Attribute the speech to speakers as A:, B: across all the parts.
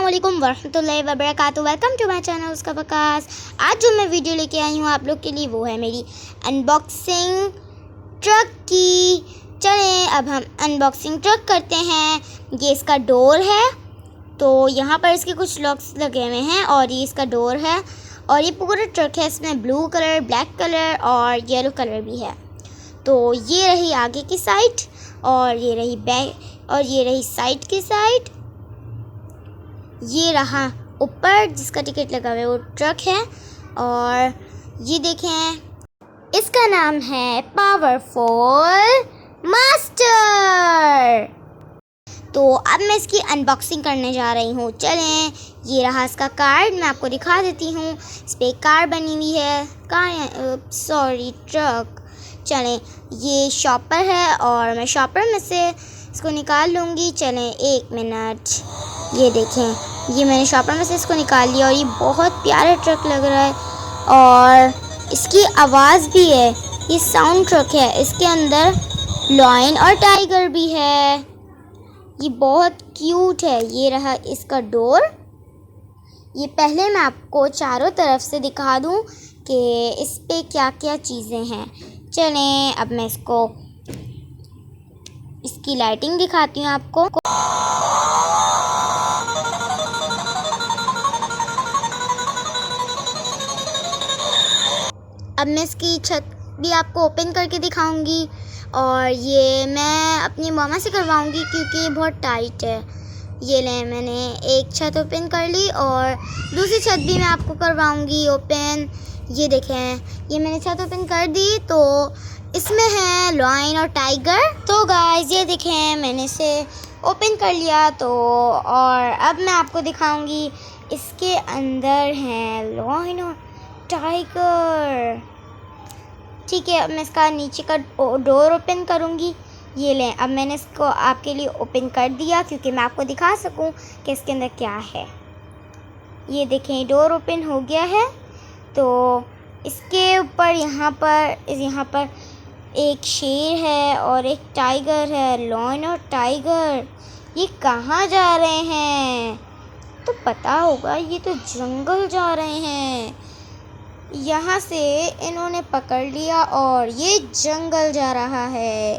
A: अस्सलामुअलैकुम वरहमतुल्लाहि वबरकातुहू। Welcome to my channel उसका बकास। आज जो मैं वीडियो लेके आई हूँ आप लोग के लिए वो है मेरी अनबॉक्सिंग ट्रक की। चलें अब हम अनबॉक्सिंग ट्रक करते हैं। ये इसका डोर है, तो यहाँ पर इसके कुछ लॉक्स लगे हुए हैं और ये इसका डोर है और ये पूरा ट्रक है। इसमें ब्लू कलर, ब्लैक कलर और येलो कलर भी है। तो ये रही आगे की साइड और ये रही बैक और ये रही साइड की साइड। ये रहा ऊपर जिसका टिकट लगा हुआ है वो ट्रक है और ये देखें इसका नाम है पावरफुल मास्टर। तो अब मैं इसकी अनबॉक्सिंग करने जा रही हूँ। चलें, ये रहा इसका कार्ड, मैं आपको दिखा देती हूँ। इस पर कार बनी हुई है, ट्रक। चलें, ये शॉपर है और मैं शॉपर में से इसको निकाल लूँगी। चलें 1 मिनट। ये देखें, ये मैंने शॉपर में से इसको निकाल लिया और ये बहुत प्यारा ट्रक लग रहा है और इसकी आवाज़ भी है। ये साउंड ट्रक है, इसके अंदर लॉयन और टाइगर भी है। ये बहुत क्यूट है। ये रहा इसका डोर। ये पहले मैं आपको चारों तरफ से दिखा दूं कि इस पे क्या क्या चीज़ें हैं। चलें अब मैं इसकी लाइटिंग दिखाती हूँ आपको। अब मैं इसकी छत भी आपको ओपन करके दिखाऊंगी और ये मैं अपनी मामा से करवाऊंगी क्योंकि ये बहुत टाइट है। ये लें, मैंने एक छत ओपन कर ली और दूसरी छत भी मैं आपको करवाऊंगी ओपन। ये देखें, ये मैंने छत ओपन कर दी तो इसमें है लॉयन और टाइगर। तो गाइस ये देखें, मैंने इसे ओपन कर लिया। तो और अब मैं आपको दिखाऊंगी इसके अंदर है लॉयन और टाइगर। ठीक है, अब मैं इसका नीचे का डोर ओपन करूँगी। ये लें, अब मैंने इसको आपके लिए ओपन कर दिया क्योंकि मैं आपको दिखा सकूं कि इसके अंदर क्या है। ये देखें, डोर ओपन हो गया है। तो इसके ऊपर यहाँ पर एक शेर है और एक टाइगर है। लॉयन और टाइगर ये कहाँ जा रहे हैं? तो पता होगा, ये तो जंगल जा रहे हैं। यहाँ से इन्होंने पकड़ लिया और ये जंगल जा रहा है।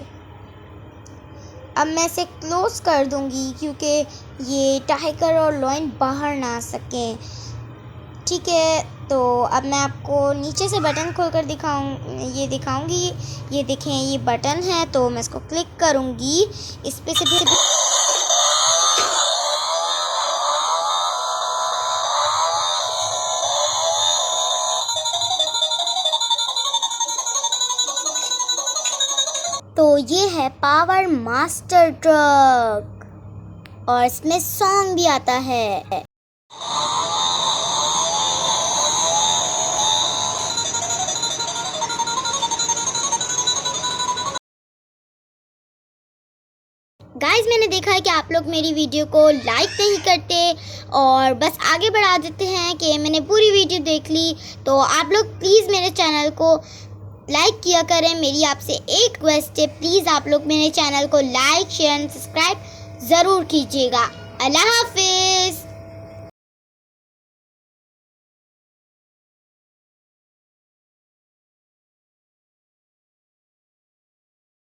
A: अब मैं इसे क्लोज कर दूंगी क्योंकि ये टाइगर और लॉयन बाहर ना आ सकें। ठीक है, तो अब मैं आपको नीचे से बटन खोलकर दिखाऊंगी। ये देखें, ये बटन है तो मैं इसको क्लिक करूंगी। इस पे से तो ये है पावर मास्टर ट्रक और इसमें सॉन्ग भी आता है। गाइस मैंने देखा है कि आप लोग मेरी वीडियो को लाइक नहीं करते और बस आगे बढ़ा देते हैं कि मैंने पूरी वीडियो देख ली। तो आप लोग प्लीज़ मेरे चैनल को लाइक किया करें। मेरी आपसे एक रिक्वेस्ट है, प्लीज़ आप लोग मेरे चैनल को लाइक, शेयर एंड सब्सक्राइब ज़रूर कीजिएगा। अल्लाह हाफिज़।